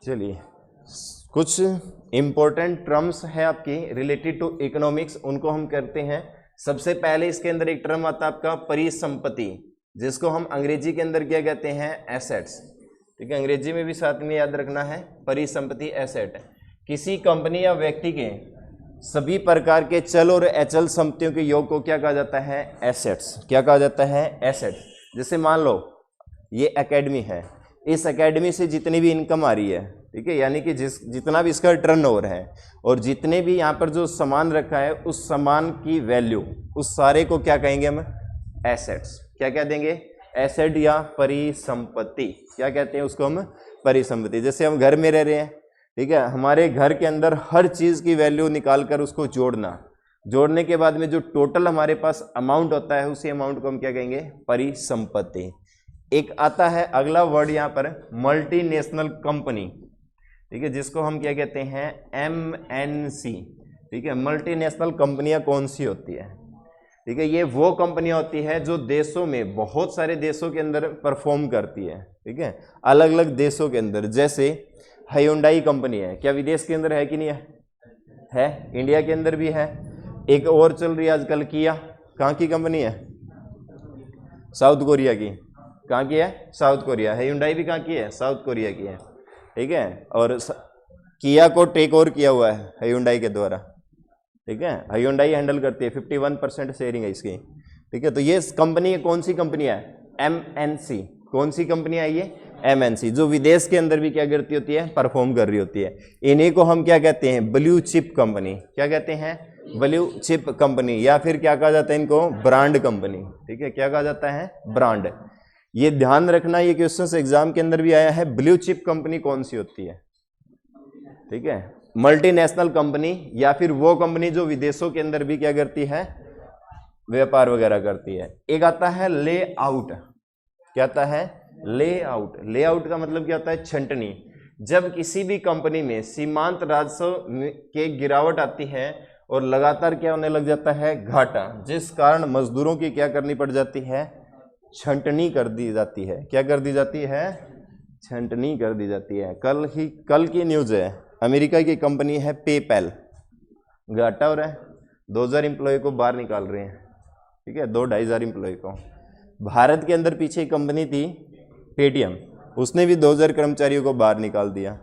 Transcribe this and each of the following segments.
चलिए कुछ important terms है आपकी रिलेटेड टू इकोनॉमिक्स, उनको हम करते हैं। सबसे पहले इसके अंदर एक टर्म आता है आपका परिसंपत्ति, जिसको हम अंग्रेजी के अंदर क्या कहते हैं, एसेट्स। ठीक है, अंग्रेजी में भी साथ में याद रखना है, परिसंपत्ति एसेट। किसी कंपनी या व्यक्ति के सभी प्रकार के चल और अचल संपत्तियों के योग को क्या कहा जाता है, एसेट्स। क्या कहा जाता है, एसेट्स। जैसे मान लो ये एकेडमी है, इस एकेडमी से जितनी भी इनकम आ रही है, ठीक है, यानी कि जितना भी इसका टर्नओवर है और जितने भी यहाँ पर जो सामान रखा है उस सामान की वैल्यू, उस सारे को क्या कहेंगे हम, एसेट्स। क्या कह देंगे, एसेट या परिसंपत्ति। क्या कहते हैं उसको हम, परिसंपत्ति। जैसे हम घर में रह रहे हैं, ठीक है, हमारे घर के अंदर हर चीज़ की वैल्यू निकाल कर उसको जोड़ने के बाद में जो टोटल हमारे पास अमाउंट होता है, उसी अमाउंट को हम क्या कहेंगे, परिसंपत्ति। एक आता है अगला वर्ड यहाँ पर, मल्टीनेशनल कंपनी। ठीक है, जिसको हम क्या कहते हैं, MNC। ठीक है, मल्टीनेशनल कंपनियां कौन सी होती है, ठीक है, ये वो कंपनियां होती है जो देशों में, बहुत सारे देशों के अंदर परफॉर्म करती है। ठीक है, अलग अलग देशों के अंदर। जैसे हायोंडाई कंपनी है, क्या विदेश के अंदर है कि नहीं है, इंडिया के अंदर भी है। एक और चल रही है आजकल किया, कहाँ की कंपनी है, साउथ कोरिया की। कहाँ की है, साउथ कोरिया। हायोंडाई भी कहाँ की है, साउथ कोरिया की है। ठीक है, और किया को टेक ओवर किया हुआ है हायोंडाई के द्वारा। ठीक है, हायोंडाई हैंडल करती है, 51% शेयरिंग है इसकी। ठीक है, तो ये कंपनी कौन सी कंपनी है, MNC। कौन सी कंपनी है ये, MNC, जो विदेश के अंदर भी क्या करती होती है, परफॉर्म कर रही होती है। इन्हीं को हम क्या कहते हैं, ब्लू चिप कंपनी। क्या कहते हैं, ब्लू चिप कंपनी, या फिर क्या कहा जाता है इनको, ब्रांड कंपनी। ठीक है, क्या कहा जाता है, ब्रांड। ये ध्यान रखना, ये क्वेश्चन एग्जाम के अंदर भी आया है, ब्लू चिप कंपनी कौन सी होती है। ठीक है, मल्टीनेशनल कंपनी, या फिर वो कंपनी जो विदेशों के अंदर भी क्या करती है, व्यापार वगैरह करती है। एक आता है ले आउट। क्या आता है, ले आउट। ले आउट का मतलब क्या होता है, छंटनी। जब किसी भी कंपनी में सीमांत राजस्व के गिरावट आती है और लगातार क्या होने लग जाता है, घाटा, जिस कारण मजदूरों की क्या करनी पड़ जाती है, छंटनी कर दी जाती है। क्या कर दी जाती है, छंटनी कर दी जाती है। कल की न्यूज है, अमेरिका की कंपनी है पेपैल, घाटा हो रहा है, 2000 एम्प्लॉय को बाहर निकाल रहे हैं। ठीक है, 2-2,500 एम्प्लॉय को। भारत के अंदर पीछे एक कंपनी थी पेटीएम, उसने भी 2000 कर्मचारियों को बाहर निकाल दिया।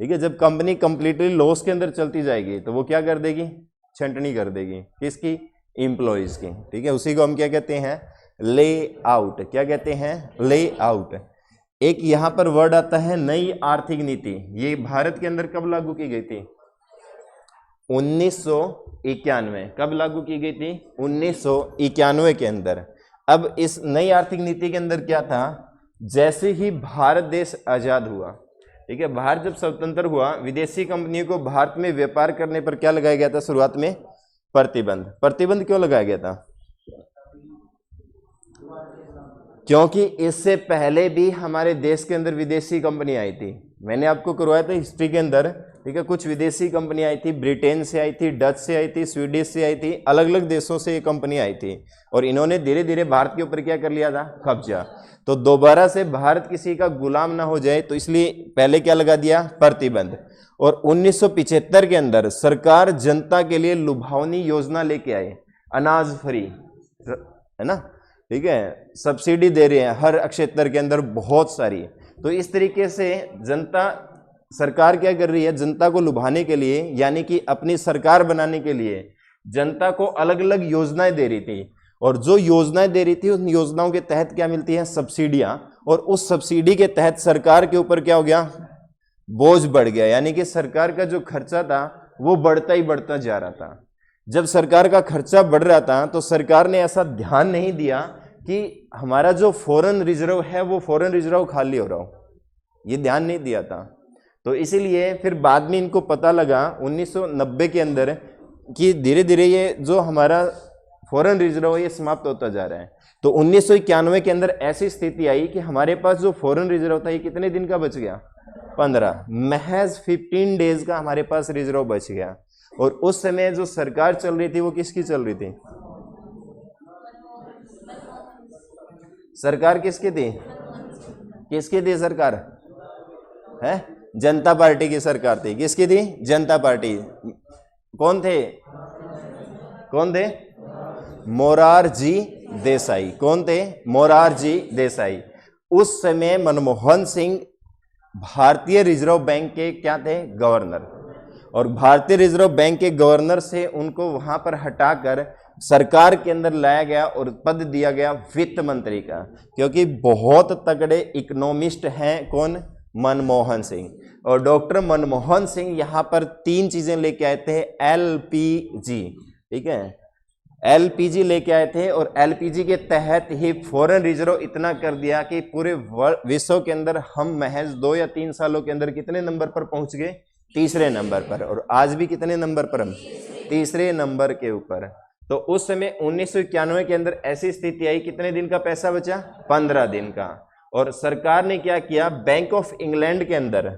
ठीक है, जब कंपनी कंप्लीटली लॉस के अंदर चलती जाएगी तो वो क्या कर देगी, छंटनी कर देगी, किसकी, एम्प्लॉयज की। ठीक है, उसी को हम क्या कहते हैं, ले आउट। क्या कहते हैं, ले आउट। एक यहां पर वर्ड आता है नई आर्थिक नीति। ये भारत के अंदर कब लागू की गई थी, 1991। कब लागू की गई थी, 1991 के अंदर। अब इस नई आर्थिक नीति के अंदर क्या था, जैसे ही भारत देश आजाद हुआ, ठीक है, भारत जब स्वतंत्र हुआ, विदेशी कंपनियों को भारत में व्यापार करने पर क्या लगाया गया था, शुरुआत में प्रतिबंध। प्रतिबंध क्यों लगाया गया था, क्योंकि इससे पहले भी हमारे देश के अंदर विदेशी कंपनी आई थी। मैंने आपको करवाया था हिस्ट्री के अंदर। ठीक है, कुछ विदेशी कंपनी आई थी, ब्रिटेन से आई थी, डच से आई थी, स्वीडिश से आई थी, अलग अलग देशों से ये कंपनी आई थी, और इन्होंने धीरे धीरे भारत के ऊपर क्या कर लिया था, कब्जा। तो दोबारा से भारत किसी का गुलाम ना हो जाए, तो इसलिए पहले क्या लगा दिया, प्रतिबंध। और 1975 के अंदर सरकार जनता के लिए लुभावनी योजना लेके आए, अनाज फ्री, है ना। ठीक है, सब्सिडी दे रहे हैं हर क्षेत्र के अंदर बहुत सारी। तो इस तरीके से जनता, सरकार क्या कर रही है, जनता को लुभाने के लिए, यानी कि अपनी सरकार बनाने के लिए जनता को अलग अलग योजनाएं दे रही थी। और जो योजनाएं दे रही थी, उन योजनाओं के तहत क्या मिलती है, सब्सिडियां। और उस सब्सिडी के तहत सरकार के ऊपर क्या हो गया, बोझ बढ़ गया, यानी कि सरकार का जो खर्चा था वो बढ़ता ही बढ़ता जा रहा था। जब सरकार का खर्चा बढ़ रहा था तो सरकार ने ऐसा ध्यान नहीं दिया कि हमारा जो फॉरेन रिजर्व है वो फॉरेन रिजर्व खाली हो रहा हो, ये ध्यान नहीं दिया था। तो इसीलिए फिर बाद में इनको पता लगा 1990 के अंदर कि धीरे धीरे ये जो हमारा फॉरेन रिजर्व है ये समाप्त होता जा रहा है। तो 1991 के अंदर ऐसी स्थिति आई कि हमारे पास जो फॉरेन रिजर्व था ये कितने दिन का बच गया, 15, महज 15 डेज का हमारे पास रिजर्व बच गया। और उस समय जो सरकार चल रही थी वो किसकी चल रही थी, सरकार किसकी थी, किसकी थी सरकार है, जनता पार्टी की सरकार थी। किसकी थी? जनता पार्टी। कौन थे? कौन थे? मोरारजी देसाई। कौन थे? मोरारजी देसाई। उस समय मनमोहन सिंह भारतीय रिजर्व बैंक के क्या थे? गवर्नर। और भारतीय रिजर्व बैंक के गवर्नर से उनको वहां पर हटाकर सरकार के अंदर लाया गया और पद दिया गया वित्त मंत्री का, क्योंकि बहुत तगड़े इकोनॉमिस्ट हैं। कौन? मनमोहन सिंह। और डॉक्टर मनमोहन सिंह यहां पर 3 चीजें लेके आए थे। एलपीजी, ठीक है, एलपीजी लेके आए थे। और एलपीजी के तहत ही फॉरेन रिजर्व इतना कर दिया कि पूरे विश्व के अंदर हम महज 2 या 3 सालों के अंदर कितने नंबर पर पहुंच गए? तीसरे नंबर पर। और आज भी कितने नंबर पर हम? तीसरे नंबर के ऊपर। तो उस समय 1991 के अंदर ऐसी स्थिति आई, कितने दिन का पैसा बचा? 15 दिन का। और सरकार ने क्या किया? बैंक ऑफ इंग्लैंड के अंदर,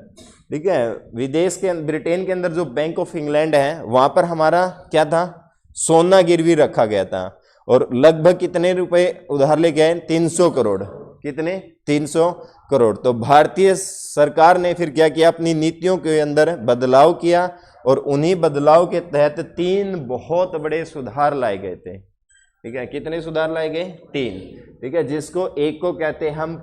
ठीक है, विदेश के ब्रिटेन के अंदर जो बैंक ऑफ इंग्लैंड है वहां पर हमारा क्या था? सोना गिरवी रखा गया था। और लगभग कितने रुपए उधार ले गए? 300 करोड़। कितने? 300 करोड़। तो भारतीय सरकार ने फिर क्या किया? अपनी नीतियों के अंदर बदलाव किया और उन्हीं बदलाव के तहत 3 बहुत बड़े सुधार लाए गए थे। ठीक है, कितने सुधार लाए गए? 3। ठीक है, जिसको एक को कहते हैं हम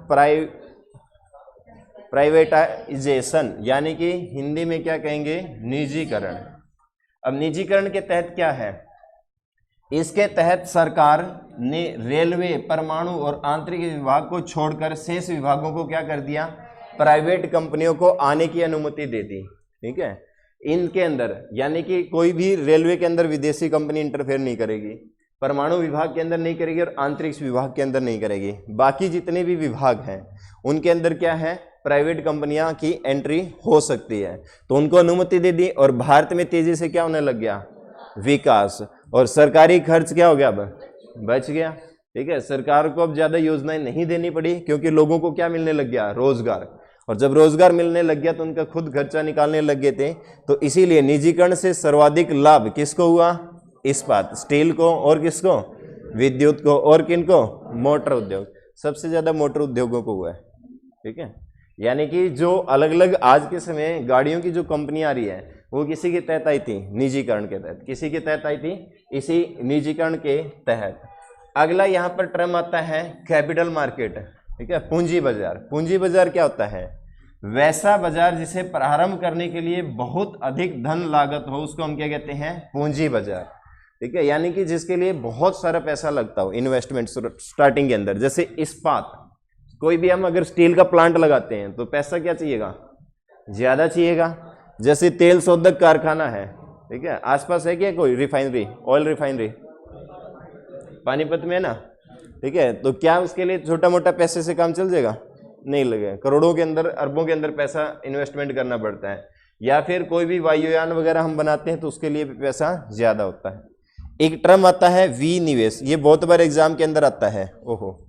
प्राइवेटाइजेशन, यानी कि हिंदी में क्या कहेंगे? निजीकरण। अब निजीकरण के तहत क्या है? इसके तहत सरकार ने रेलवे, परमाणु और आंतरिक विभाग को छोड़कर शेष विभागों को क्या कर दिया? प्राइवेट कंपनियों को आने की अनुमति दे दी। ठीक है, इनके अंदर यानी कि कोई भी रेलवे के अंदर विदेशी कंपनी इंटरफेयर नहीं करेगी, परमाणु विभाग के अंदर नहीं करेगी और आंतरिक्ष विभाग के अंदर नहीं करेगी। बाकी जितने भी विभाग हैं उनके अंदर क्या है? प्राइवेट कंपनियां की एंट्री हो सकती है। तो उनको अनुमति दे दी और भारत में तेजी से क्या होने लग गया? विकास। और सरकारी खर्च क्या हो गया? अब बच गया। ठीक है, सरकार को अब ज्यादा योजनाएं नहीं देनी पड़ी, क्योंकि लोगों को क्या मिलने लग गया? रोजगार। और जब रोजगार मिलने लग गया तो उनका खुद खर्चा निकालने लग गए थे। तो इसीलिए निजीकरण से सर्वाधिक लाभ किसको हुआ? इस्पात, स्टील को, और किसको? विद्युत को, और किनको? मोटर उद्योग। सबसे ज्यादा मोटर उद्योगों को हुआ है। ठीक है, यानी कि जो अलग अलग आज के समय गाड़ियों की जो कंपनी आ रही है वो किसी के तहत आई थी? निजीकरण के तहत। किसी के तहत आई थी? इसी निजीकरण के तहत। अगला यहाँ पर टर्म आता है कैपिटल मार्केट। ठीक है, पूंजी बाजार। पूंजी बाजार क्या होता है? वैसा बाजार जिसे प्रारंभ करने के लिए बहुत अधिक धन लागत हो, उसको हम क्या कहते हैं? पूंजी बाजार। ठीक है, यानी कि जिसके लिए बहुत सारा पैसा लगता हो, इन्वेस्टमेंट स्टार्टिंग के अंदर। जैसे इस्पात, कोई भी हम अगर स्टील का प्लांट लगाते हैं तो पैसा क्या चाहिएगा? ज्यादा चाहिएगा। जैसे तेल शोधक कारखाना है, ठीक है, आसपास है क्या कोई रिफाइनरी, ऑयल रिफाइनरी? पानीपत में है ना। ठीक है, तो क्या उसके लिए छोटा मोटा पैसे से काम चल जाएगा? नहीं लगेगा। करोड़ों के अंदर, अरबों के अंदर पैसा इन्वेस्टमेंट करना पड़ता है। या फिर कोई भी वायुयान वगैरह हम बनाते हैं तो उसके लिए भी पैसा ज्यादा होता है। एक टर्म आता है विनिवेश, ये बहुत बार एग्जाम के अंदर आता है। ओहो,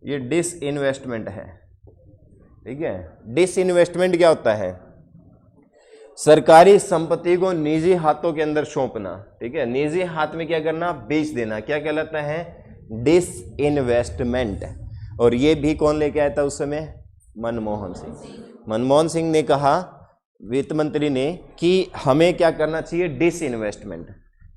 ये डिसइन्वेस्टमेंट है। ठीक है, डिसइन्वेस्टमेंट क्या होता है? सरकारी संपत्ति को निजी हाथों के अंदर सौंपना। ठीक है, निजी हाथ में क्या करना? बेच देना। क्या कहलाता है? डिसइन्वेस्टमेंट। और ये भी कौन लेके आया था उस समय? मनमोहन सिंह। मनमोहन सिंह ने कहा, वित्त मंत्री ने, कि हमें क्या करना चाहिए? डिसइन्वेस्टमेंट।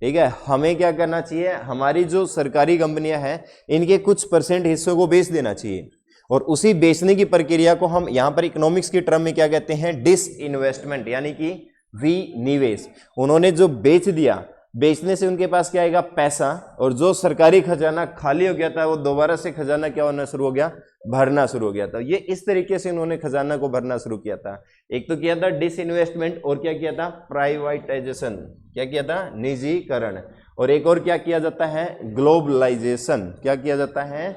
ठीक है, हमें क्या करना चाहिए? हमारी जो सरकारी कंपनियां हैं इनके कुछ % हिस्सों को बेच देना चाहिए। और उसी बेचने की प्रक्रिया को हम यहाँ पर इकोनॉमिक्स की टर्म में क्या कहते हैं? डिसइन्वेस्टमेंट, यानी कि विनिवेश। उन्होंने जो बेच दिया, बेचने से उनके पास क्या आएगा? पैसा। और जो सरकारी खजाना खाली हो गया था वो दोबारा से खजाना क्या होना शुरू हो गया? भरना शुरू हो गया था। ये इस तरीके से उन्होंने खजाना को भरना शुरू किया था। एक तो किया था डिसइन्वेस्टमेंट, और क्या किया था? प्राइवेटाइजेशन। क्या किया था? निजीकरण। और एक और क्या किया जाता है? ग्लोबलाइजेशन। क्या किया जाता है?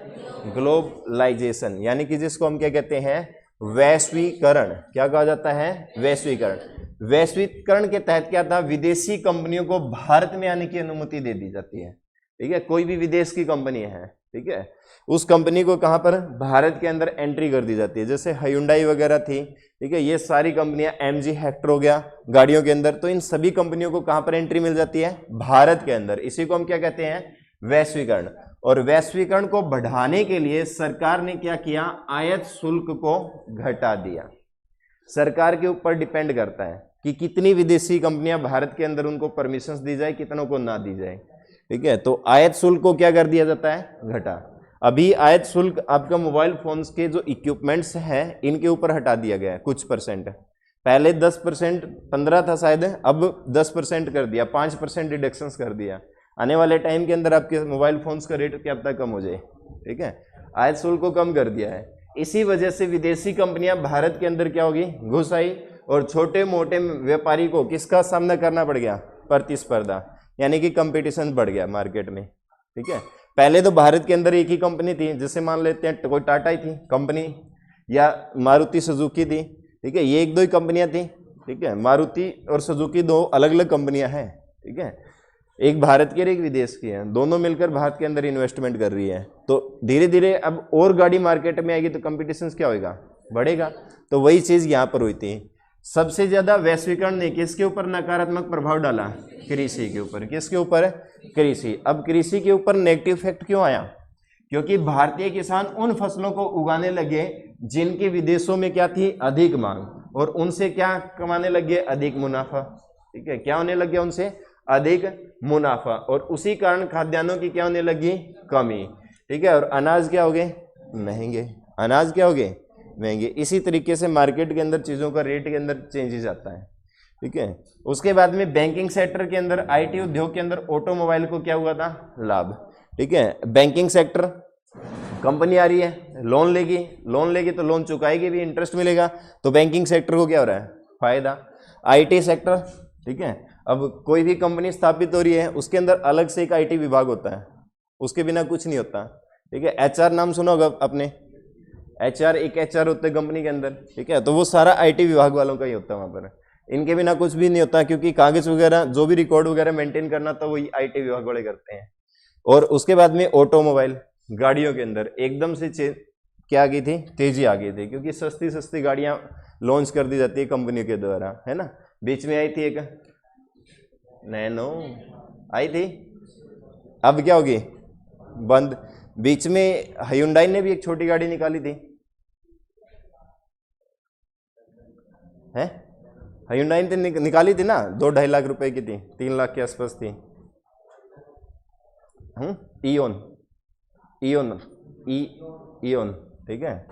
ग्लोबलाइजेशन, यानी कि जिसको हम क्या कहते हैं? वैश्वीकरण। क्या कहा जाता है? वैश्वीकरण। वैश्वीकरण के तहत क्या था? विदेशी कंपनियों को भारत में आने की अनुमति दे दी जाती है। ठीक है, कोई भी विदेश की कंपनी है, ठीक है, उस कंपनी को कहां पर? भारत के अंदर एंट्री कर दी जाती है। जैसे हायुंडई वगैरह थी, ठीक है, ये सारी कंपनियां, MG हेक्टर हो गया गाड़ियों के अंदर, तो इन सभी कंपनियों को कहां पर एंट्री मिल जाती है? भारत के अंदर। इसी को हम क्या कहते हैं? वैश्वीकरण। और वैश्वीकरण को बढ़ाने के लिए सरकार ने क्या किया, आयात शुल्क को घटा दिया। सरकार के ऊपर डिपेंड करता है कि कितनी विदेशी कंपनियां भारत के अंदर उनको परमिशंस दी जाए, कितनों को ना दी जाए। ठीक है, तो आयात शुल्क को क्या कर दिया जाता है, घटा। अभी आयात शुल्क आपका मोबाइल फोन्स के जो इक्विपमेंट्स हैं इनके ऊपर हटा दिया गया है कुछ परसेंट। पहले 10%, 15 था शायद, अब 10% कर दिया, 5% डिडक्शंस कर दिया। आने वाले टाइम के अंदर आपके मोबाइल फोन्स का रेट क्या पता कम हो जाए। ठीक है, आयात शुल्क को कम कर दिया है। इसी वजह से विदेशी कंपनियां भारत के अंदर क्या होगी, घुस आई, और छोटे मोटे व्यापारी को किसका सामना करना पड़ गया, प्रतिस्पर्धा, यानी कि कंपटीशन बढ़ गया मार्केट में। ठीक है, पहले तो भारत के अंदर एक ही कंपनी थी, जैसे मान लेते हैं कोई टाटा ही थी कंपनी, या मारुति सुजुकी थी। ठीक है, ये एक दो ही कंपनियां थी। ठीक है, मारुति और सुजुकी दो अलग अलग कंपनियां हैं। ठीक है, एक भारत की और एक विदेश की है, दोनों मिलकर भारत के अंदर इन्वेस्टमेंट कर रही है। तो धीरे धीरे अब और गाड़ी मार्केट में आएगी तो कंपटीशन क्या होगा, बढ़ेगा। तो वही चीज यहाँ पर हुई थी। सबसे ज्यादा वैश्वीकरण ने किसके ऊपर नकारात्मक प्रभाव डाला, कृषि के ऊपर। किसके ऊपर, कृषि। अब कृषि के ऊपर नेगेटिव इफेक्ट क्यों आया, क्योंकि भारतीय किसान उन फसलों को उगाने लगे जिनकी विदेशों में क्या थी, अधिक मांग, और उनसे क्या कमाने लगे, अधिक मुनाफा। ठीक है, क्या होने लग गया, उनसे अधिक मुनाफा, और उसी कारण खाद्यान्नों की क्या होने लगी, कमी। ठीक है, और अनाज क्या हो गए, महंगे। अनाज क्या हो गए, महंगे। इसी तरीके से मार्केट के अंदर चीज़ों का रेट के अंदर चेंजेस आता है। ठीक है, उसके बाद में बैंकिंग सेक्टर के अंदर, आईटी उद्योग के अंदर ऑटोमोबाइल को क्या हुआ था, लाभ। ठीक है, बैंकिंग सेक्टर, कंपनी आ रही है, लोन लेगी तो लोन चुकाएगी भी, इंटरेस्ट मिलेगा, तो बैंकिंग सेक्टर को क्या हो रहा है, फायदा। आईटी सेक्टर, ठीक है, अब कोई भी कंपनी स्थापित हो रही है, उसके अंदर अलग से एक आईटी विभाग होता है, उसके बिना कुछ नहीं होता। ठीक है, एचआर नाम सुना होगा आपने, एचआर, एक एचआर होते हैं कंपनी के अंदर। ठीक है, तो वो सारा आईटी विभाग वालों का ही होता है वहाँ पर, इनके बिना कुछ भी नहीं होता, क्योंकि कागज वगैरह जो भी रिकॉर्ड वगैरह मेंटेन करना तो वही आईटी विभाग वाले करते हैं। और उसके बाद में ऑटोमोबाइल, गाड़ियों के अंदर एकदम से क्या आ गई थी, तेजी आ गई थी, क्योंकि सस्ती सस्ती गाड़ियां लॉन्च कर दी जाती है कंपनी के द्वारा, है ना। बीच में आई थी एक नैनो आई थी, अब क्या होगी, बंद। बीच में hyundai ने भी एक छोटी गाड़ी निकाली थी, है hyundai ने निकाली थी ना, 2-2.5 लाख रुपए की थी, 3 लाख के आसपास थी। ईओन, ठीक है,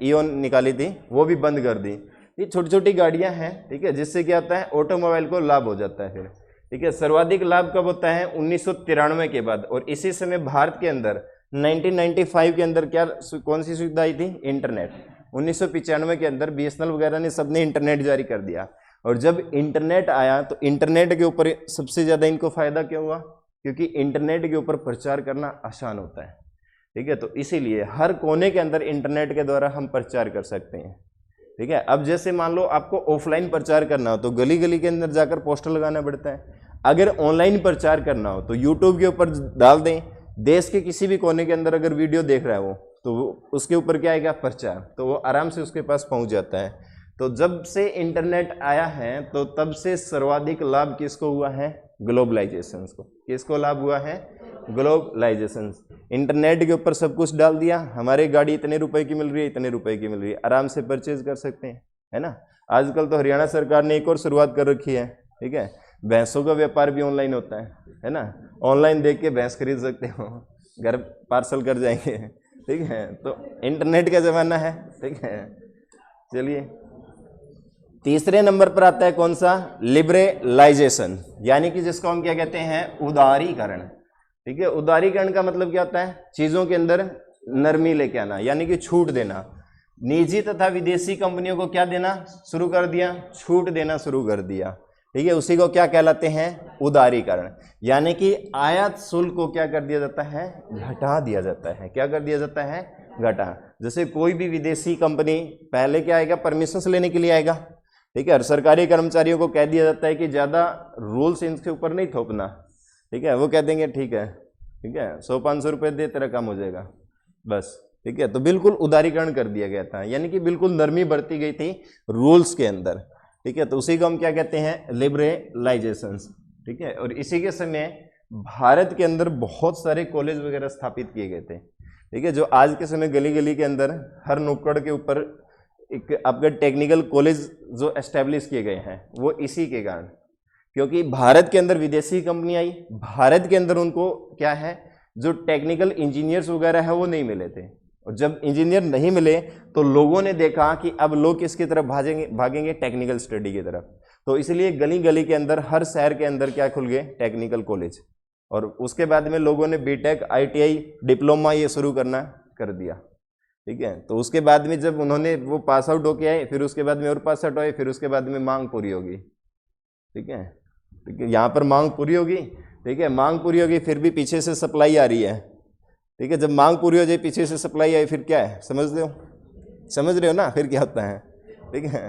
ईओन निकाली थी, वो भी बंद कर दी। ये छोटी छोटी गाड़ियां हैं। ठीक है, जिससे क्या होता है, ऑटोमोबाइल को लाभ हो जाता है फिर। ठीक है, सर्वाधिक लाभ कब होता है, 1993 के बाद। और इसी समय भारत के अंदर 1995 के अंदर क्या, कौन सी सुविधा आई थी, इंटरनेट। 1995 के अंदर बीएसएनएल वगैरह ने सबने इंटरनेट जारी कर दिया। और जब इंटरनेट आया तो इंटरनेट के ऊपर सबसे ज्यादा इनको फायदा क्यों हुआ, क्योंकि इंटरनेट के ऊपर प्रचार करना आसान होता है। ठीक है, तो इसीलिए हर कोने के अंदर इंटरनेट के द्वारा हम प्रचार कर सकते हैं। ठीक है, अब जैसे मान लो आपको ऑफलाइन प्रचार करना हो तो गली गली के अंदर जाकर पोस्टर लगाना पड़ता है। अगर ऑनलाइन प्रचार करना हो तो यूट्यूब के ऊपर डाल दें, देश के किसी भी कोने के अंदर अगर वीडियो देख रहा है वो, तो उसके ऊपर क्या आएगा, प्रचार, तो वो आराम से उसके पास पहुंच जाता है। तो जब से इंटरनेट आया है तो तब से सर्वाधिक लाभ किसको हुआ है, ग्लोबलाइजेशन को। किसको लाभ हुआ है, ग्लोबलाइजेशन। इंटरनेट के ऊपर सब कुछ डाल दिया, हमारी गाड़ी इतने रुपए की मिल रही है, इतने रुपए की मिल रही है, आराम से परचेज कर सकते हैं, है ना। आजकल तो हरियाणा सरकार ने एक और शुरुआत कर रखी है। ठीक है, भैंसों का व्यापार भी ऑनलाइन होता है ना। ऑनलाइन देख के भैंस खरीद सकते हो, घर पार्सल कर जाएंगे। ठीक है, तो इंटरनेट का जमाना है। ठीक है, चलिए तीसरे नंबर पर आता है कौन सा, लिबरलाइजेशन, यानी कि जिसको हम क्या कहते हैं, उदारीकरण। ठीक है, उदारीकरण का मतलब क्या होता है, चीजों के अंदर नरमी लेके आना, यानी कि छूट देना। निजी तथा विदेशी कंपनियों को क्या देना शुरू कर दिया, छूट देना शुरू कर दिया। ठीक है, उसी को क्या कहलाते हैं, उदारीकरण। यानी कि आयात शुल्क को क्या कर दिया जाता है, घटा दिया जाता है। क्या कर दिया जाता है, घटा। जैसे कोई भी विदेशी कंपनी पहले क्या आएगा, परमिशन लेने के लिए आएगा। ठीक है, और सरकारी कर्मचारियों को कह दिया जाता है कि ज्यादा रूल्स इनके ऊपर नहीं थोपना। ठीक है, वो कह देंगे ठीक है, 100-500 रुपये दे, तेरा काम हो जाएगा बस। ठीक है, तो बिल्कुल उदारीकरण कर दिया गया था, यानी कि बिल्कुल नरमी बरती गई थी रूल्स के अंदर। ठीक है, तो उसी को हम क्या कहते हैं, लिबरलाइजेशन। ठीक है, और इसी के समय भारत के अंदर बहुत सारे कॉलेज वगैरह स्थापित किए गए थे, ठीक है, जो आज के समय गली गली के अंदर हर नुक्कड़ के ऊपर एक आपका टेक्निकल कॉलेज जो एस्टेब्लिश किए गए हैं, वो इसी के कारण, क्योंकि भारत के अंदर विदेशी कंपनी आई, भारत के अंदर उनको क्या है, जो टेक्निकल इंजीनियर्स वगैरह है वो नहीं मिले थे, और जब इंजीनियर नहीं मिले तो लोगों ने देखा कि अब लोग किसकी तरफ भागेंगे टेक्निकल स्टडी की तरफ, तो इसलिए गली गली के अंदर हर शहर के अंदर क्या खुल गए, टेक्निकल कॉलेज। और उसके बाद में लोगों ने बीटेक, आईटीआई, डिप्लोमा ये शुरू करना कर दिया, ठीक है। तो उसके बाद में जब उन्होंने वो पास आउट होके आए, फिर उसके बाद में और पास आउट आए, फिर उसके बाद में मांग पूरी होगी, ठीक है, ठीक है, यहाँ पर मांग पूरी होगी, ठीक है, मांग पूरी होगी, फिर भी पीछे से सप्लाई आ रही है, ठीक है, जब मांग पूरी हो जाए, पीछे से सप्लाई आई, फिर क्या है, समझ रहे हो ना, फिर क्या होता है, ठीक है,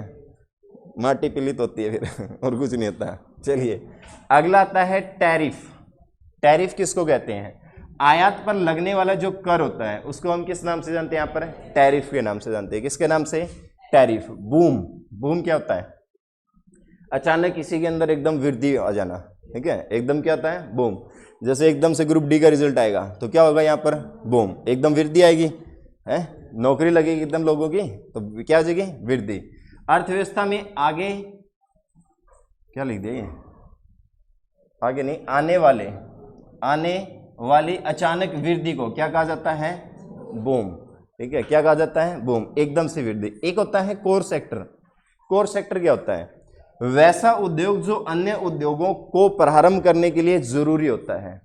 माटी पीलित होती है फिर और कुछ नहीं होता। चलिए अगला आता है टैरिफ। टैरिफ किसको कहते हैं, आयात पर लगने वाला जो कर होता है उसको हम किस नाम से जानते हैं, यहाँ पर टैरिफ के नाम से जानते हैं। किसके नाम से, टैरिफ। बूम, बूम क्या होता है, अचानक किसी के अंदर एकदम वृद्धि आ जाना, ठीक है, एकदम क्या होता है, बूम। जैसे एकदम से ग्रुप डी का रिजल्ट आएगा तो क्या होगा, यहाँ पर बूम, एकदम वृद्धि आएगी, है, नौकरी लगेगी एकदम लोगों की, तो क्या हो जाएगी, वृद्धि। अर्थव्यवस्था में आगे क्या लिख दिया, ये आगे नहीं, आने वाली अचानक वृद्धि को क्या कहा जाता है, बूम, ठीक है, क्या कहा जाता है, बूम, एकदम से वृद्धि। एक होता है कोर सेक्टर। कोर सेक्टर क्या होता है, वैसा उद्योग जो अन्य उद्योगों को प्रारंभ करने के लिए जरूरी होता है,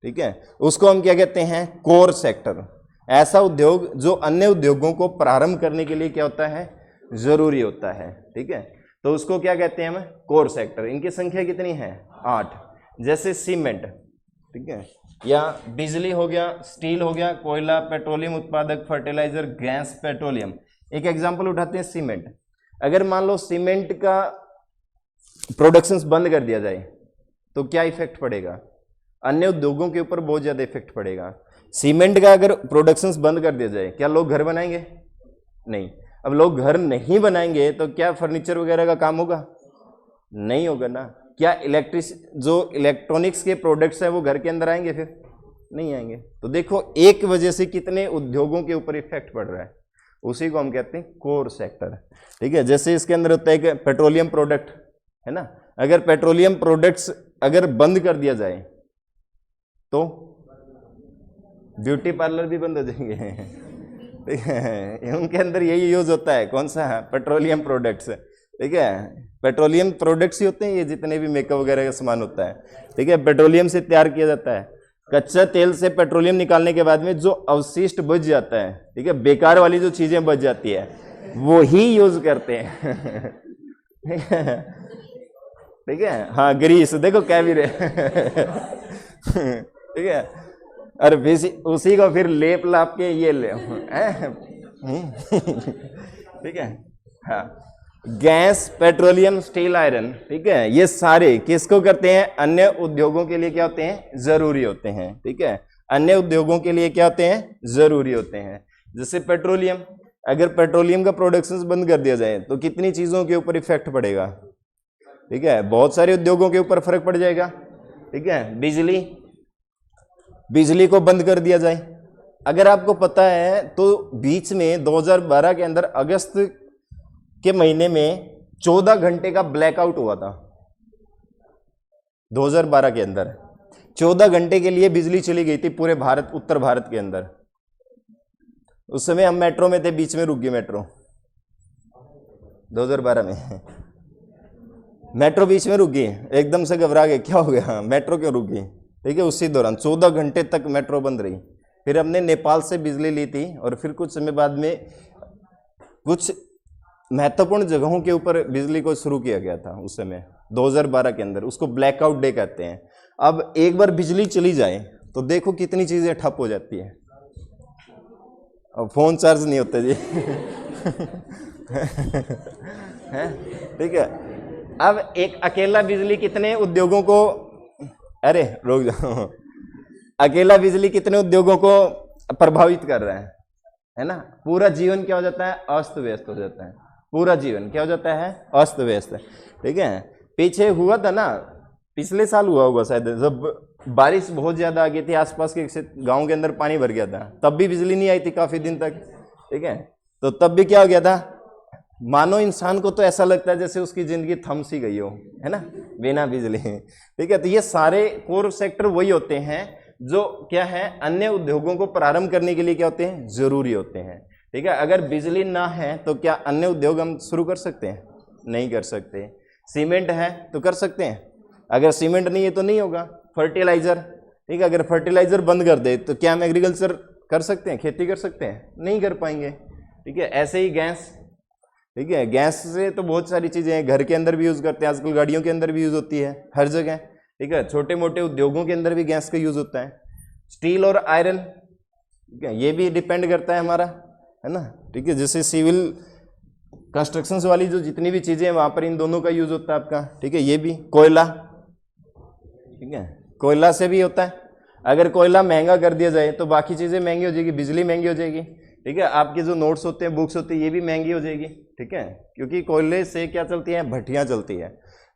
ठीक है, उसको हम क्या कहते हैं, कोर सेक्टर। ऐसा उद्योग जो अन्य उद्योगों को प्रारंभ करने के लिए क्या होता है, जरूरी होता है, ठीक है, तो उसको क्या कहते हैं हम, कोर सेक्टर। इनकी संख्या कितनी है, 8। जैसे सीमेंट, ठीक है, या बिजली हो गया, स्टील हो गया, कोयला, पेट्रोलियम उत्पादक, फर्टिलाइजर, गैस, पेट्रोलियम। एक एग्जांपल उठाते हैं सीमेंट। अगर मान लो सीमेंट का प्रोडक्शंस बंद कर दिया जाए तो क्या इफेक्ट पड़ेगा, अन्य उद्योगों के ऊपर बहुत ज्यादा इफेक्ट पड़ेगा। सीमेंट का अगर प्रोडक्शंस बंद कर दिया जाए, क्या लोग घर बनाएंगे, नहीं। अब लोग घर नहीं बनाएंगे तो क्या फर्नीचर वगैरह का काम होगा, नहीं होगा ना। क्या जो इलेक्ट्रॉनिक्स के प्रोडक्ट्स हैं वो घर के अंदर आएंगे, फिर नहीं आएंगे। तो देखो एक वजह से कितने उद्योगों के ऊपर इफेक्ट पड़ रहा है, उसी को हम कहते हैं कोर सेक्टर, ठीक है। जैसे इसके अंदर होता है कि पेट्रोलियम प्रोडक्ट है ना, अगर पेट्रोलियम प्रोडक्ट्स अगर बंद कर दिया जाए तो ब्यूटी पार्लर भी बंद हो जाएंगे, ठीक है, उनके अंदर यही यूज होता है, कौन सा, पेट्रोलियम प्रोडक्ट्स, ठीक है। पेट्रोलियम प्रोडक्ट्स ही होते हैं ये जितने भी मेकअप वगैरह का सामान होता है, ठीक है, पेट्रोलियम से तैयार किया जाता है। कच्चा तेल से पेट्रोलियम निकालने के बाद में जो अवशिष्ट बच जाता है, ठीक है, बेकार वाली जो चीजें बच जाती है वो ही यूज करते हैं, ठीक है, हाँ, ग्रीस देखो क्या भी रहे, ठीक है, और उसी को फिर लेप लाप के ये ले, ठीक है, हाँ। गैस, पेट्रोलियम, स्टील, आयरन, ठीक है, ये सारे किसको करते हैं, अन्य उद्योगों के लिए क्या होते हैं, जरूरी होते हैं, ठीक है, अन्य उद्योगों के लिए क्या होते हैं, जरूरी होते हैं। जैसे पेट्रोलियम, अगर पेट्रोलियम का प्रोडक्शन बंद कर दिया जाए तो कितनी चीजों के ऊपर इफेक्ट पड़ेगा, ठीक है, बहुत सारे उद्योगों के ऊपर फर्क पड़ जाएगा, ठीक है। बिजली को बंद कर दिया जाए, अगर आपको पता है तो बीच में 2012 के अंदर अगस्त के महीने में 14 घंटे का ब्लैकआउट हुआ था। 2012 के अंदर 14 घंटे के लिए बिजली चली गई थी पूरे भारत, उत्तर भारत के अंदर। उस समय हम मेट्रो में थे, बीच में रुक गई मेट्रो 2012 में, मेट्रो बीच में रुक गई, एकदम से घबरा गए, क्या हो गया, मेट्रो क्यों रुक गई, ठीक है। उसी दौरान 14 घंटे तक मेट्रो बंद रही। फिर हमने नेपाल से बिजली ली थी और फिर कुछ समय बाद में कुछ महत्वपूर्ण जगहों के ऊपर बिजली को शुरू किया गया था उस समय 2012 के अंदर, उसको ब्लैकआउट डे कहते हैं। अब एक बार बिजली चली जाए तो देखो कितनी चीजें ठप हो जाती है। अब फोन चार्ज नहीं होते जी, है, ठीक है। अब एक अकेला बिजली कितने उद्योगों को, अरे रुक जाओ, अकेला बिजली कितने उद्योगों को प्रभावित कर रहा है ना। पूरा जीवन क्या हो जाता है, अस्त व्यस्त हो जाता है, पूरा जीवन क्या हो जाता है, अस्त व्यस्त, ठीक है। पीछे हुआ था ना, पिछले साल हुआ होगा शायद, जब बारिश बहुत ज्यादा आ गई थी, आसपास के गांव के अंदर पानी भर गया था, तब भी बिजली नहीं आई थी काफी दिन तक, ठीक है। तो तब भी क्या हो गया था, मानो इंसान को तो ऐसा लगता है जैसे उसकी जिंदगी थम सी गई हो, है ना, बिना बिजली, ठीक है। तो ये सारे कोर सेक्टर वही होते हैं जो क्या है, अन्य उद्योगों को प्रारंभ करने के लिए क्या होते हैं, जरूरी होते हैं, ठीक है। अगर बिजली ना है तो क्या अन्य उद्योग हम शुरू कर सकते हैं, नहीं कर सकते। सीमेंट है तो कर सकते हैं, अगर सीमेंट नहीं है तो नहीं होगा। फर्टिलाइजर, ठीक है, अगर फर्टिलाइजर बंद कर दे तो क्या हम एग्रीकल्चर कर सकते हैं, खेती कर सकते हैं, नहीं कर पाएंगे, ठीक है। ऐसे ही गैस, ठीक है, गैस से तो बहुत सारी चीजें हैं, घर के अंदर भी यूज करते हैं, आजकल गाड़ियों के अंदर भी यूज होती है, हर जगह, ठीक है। छोटे मोटे उद्योगों के अंदर भी गैस का यूज होता है। स्टील और आयरन, ठीक है, ये भी डिपेंड करता है हमारा, है ना, ठीक है। जैसे सिविल कंस्ट्रक्शंस वाली जो जितनी भी चीजें हैं वहां पर इन दोनों का यूज होता है आपका, ठीक है। ये भी कोयला, ठीक है, कोयला से भी होता है। अगर कोयला महंगा कर दिया जाए तो बाकी चीजें महंगी हो जाएगी, बिजली महंगी हो जाएगी, ठीक है। आपके जो नोट्स होते हैं, बुक्स होती है, ये भी महंगी हो जाएगी, ठीक है, क्योंकि कोयले से क्या चलती है, भट्टियां चलती है,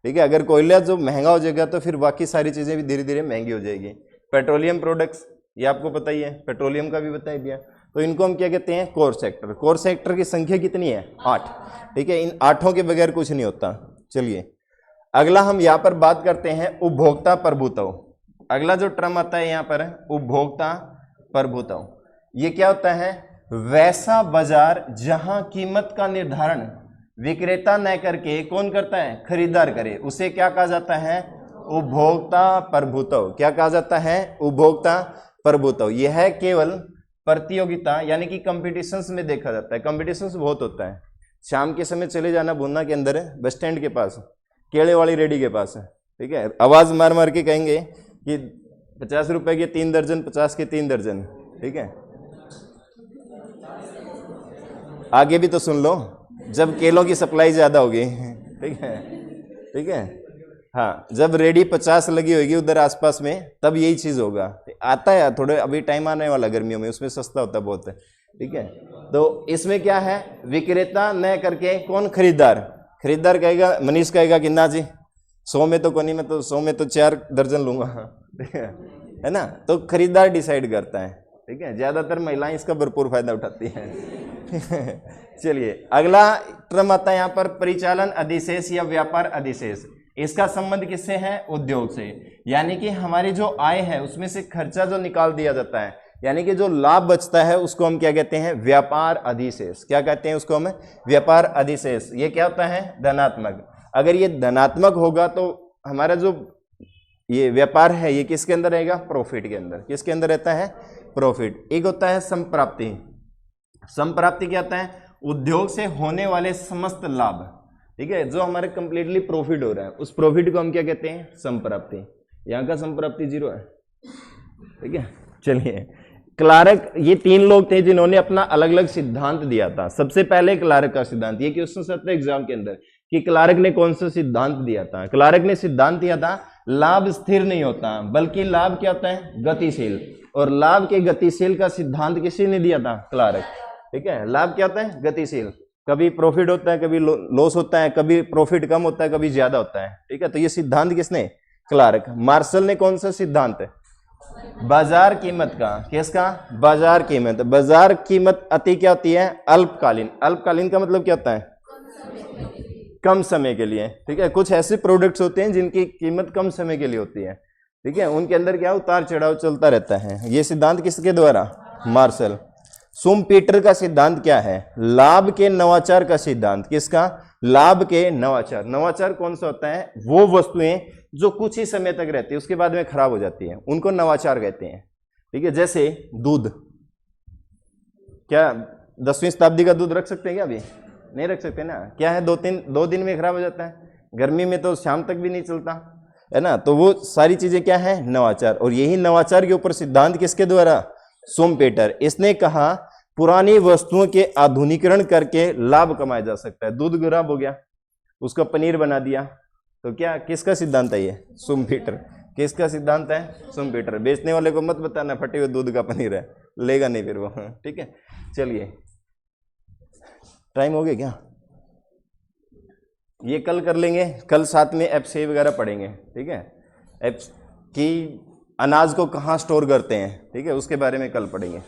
ठीक है। अगर कोयला जो महंगा हो जाएगा तो फिर बाकी सारी चीजें भी धीरे धीरे महंगी हो जाएगी। पेट्रोलियम प्रोडक्ट्स, ये आपको पता ही है, पेट्रोलियम का भी बता दिया। तो इनको हम क्या कहते हैं, कोर सेक्टर। कोर सेक्टर की संख्या कितनी है, 8, ठीक है। इन 8 के बगैर कुछ नहीं होता। चलिए अगला हम यहाँ पर बात करते हैं उपभोक्ता प्रभुत्व। अगला जो टर्म आता है यहाँ पर उपभोक्ता प्रभुत्व। ये क्या होता है, वैसा बाजार जहां कीमत का निर्धारण विक्रेता न करके कौन करता है, खरीदार करे, उसे क्या कहा जाता है, उपभोक्ता प्रभुत्व। क्या कहा जाता है, उपभोक्ता प्रभुत्व। यह है केवल प्रतियोगिता यानी कि कंपटीशंस में देखा जाता है। कंपटीशंस बहुत होता है, शाम के समय चले जाना भुन्ना के अंदर है, बस स्टैंड के पास, केले वाली रेडी के पास है, ठीक है, आवाज मार मार के कहेंगे कि 50 रुपए के 3 दर्जन, 50 के 3 दर्जन, ठीक है। आगे भी तो सुन लो, जब केलों की सप्लाई ज्यादा होगी, ठीक है, ठीक है, हाँ, जब रेडी 50 लगी होगी उधर आसपास में, तब यही चीज होगा। आता है थोड़े, अभी टाइम आने वाला गर्मियों में, उसमें सस्ता होता है बहुत, ठीक है। तो इसमें क्या है, विक्रेता न करके कौन, खरीदार। खरीदार कहेगा, मनीष कहेगा कि ना जी 100 में तो कोनी, मैं तो 100 में तो 4 दर्जन लूंगा, ठीक है ना। तो खरीदार डिसाइड करता है, ठीक है। ज्यादातर महिलाएं इसका भरपूर फायदा उठाती हैं। चलिए अगला टर्म आता है यहाँ पर परिचालन अधिशेष या व्यापार अधिशेष। इसका संबंध किससे है, उद्योग से। यानी कि हमारी जो आय है उसमें से खर्चा जो निकाल दिया जाता है, यानी कि जो लाभ बचता है उसको हम क्या कहते हैं, व्यापार अधिशेष। क्या कहते हैं उसको हम, व्यापार अधिशेष। ये क्या होता है, धनात्मक। अगर ये धनात्मक होगा तो हमारा जो ये व्यापार है ये किसके अंदर रहेगा, प्रॉफिट के अंदर। किसके अंदर रहता है, प्रॉफिट। एक होता है संप्राप्ति। संप्राप्ति क्या होता है, उद्योग से होने वाले समस्त लाभ, ठीक है, जो हमारे कंप्लीटली प्रॉफिट हो रहा है, उस प्रॉफिट को हम क्या कहते हैं, संप्राप्ति। यहाँ का संप्राप्ति 0 है, ठीक है। चलिए क्लार्क, ये 3 लोग थे जिन्होंने अपना अलग अलग सिद्धांत दिया था। सबसे पहले क्लार्क का सिद्धांत, ये क्वेश्चन आता है एग्जाम के अंदर कि क्लार्क ने कौन सा सिद्धांत दिया था। क्लार्क ने सिद्धांत दिया था लाभ स्थिर नहीं होता, बल्कि लाभ क्या होता है, गतिशील। और लाभ के गतिशील का सिद्धांत किसी ने दिया था, क्लार्क, ठीक है। लाभ क्या होता है, गतिशील। कभी प्रॉफिट होता है, कभी लॉस होता है, कभी प्रॉफिट कम होता है, कभी ज्यादा होता है, ठीक है। तो ये सिद्धांत किसने, क्लार्क। मार्शल ने कौन सा सिद्धांत, बाजार कीमत का। किसका, बाजार कीमत। बाजार कीमत अति क्या होती है, अल्पकालीन। अल्पकालीन का मतलब क्या होता है, कम समय के लिए, ठीक है। कुछ ऐसे प्रोडक्ट्स होते हैं जिनकी कीमत कम समय के लिए होती है, ठीक है, उनके अंदर क्या उतार चढ़ाव चलता रहता है। ये सिद्धांत किसके द्वारा, मार्शल। शुम्पीटर का सिद्धांत क्या है, लाभ के नवाचार का सिद्धांत। किसका, लाभ के नवाचार। नवाचार कौन सा होता है, वो वस्तुएं जो कुछ ही समय तक रहती है उसके बाद में खराब हो जाती है, उनको नवाचार कहते हैं, ठीक है। जैसे दूध, क्या 10वीं शताब्दी का दूध रख सकते हैं क्या, अभी नहीं रख सकते ना। क्या है, 2 दिन में खराब हो जाता है, गर्मी में तो शाम तक भी नहीं चलता, है ना। तो वो सारी चीजें क्या है, नवाचार। और यही नवाचार के ऊपर सिद्धांत किसके द्वारा, शुम्पीटर। इसने कहा पुरानी वस्तुओं के आधुनिकीकरण करके लाभ कमाया जा सकता है। दूध खराब हो गया, उसका पनीर बना दिया, तो क्या, किसका सिद्धांत है ये, शुम्पीटर। किसका सिद्धांत है, शुम्पीटर। बेचने वाले को मत बताना फटे हुए दूध का पनीर है, लेगा नहीं फिर वो, ठीक है। चलिए टाइम हो गया क्या, ये कल कर लेंगे, कल साथ में एफ वगैरह पढ़ेंगे, ठीक है। एफ की अनाज को कहाँ स्टोर करते हैं, ठीक है, उसके बारे में कल पढ़ेंगे।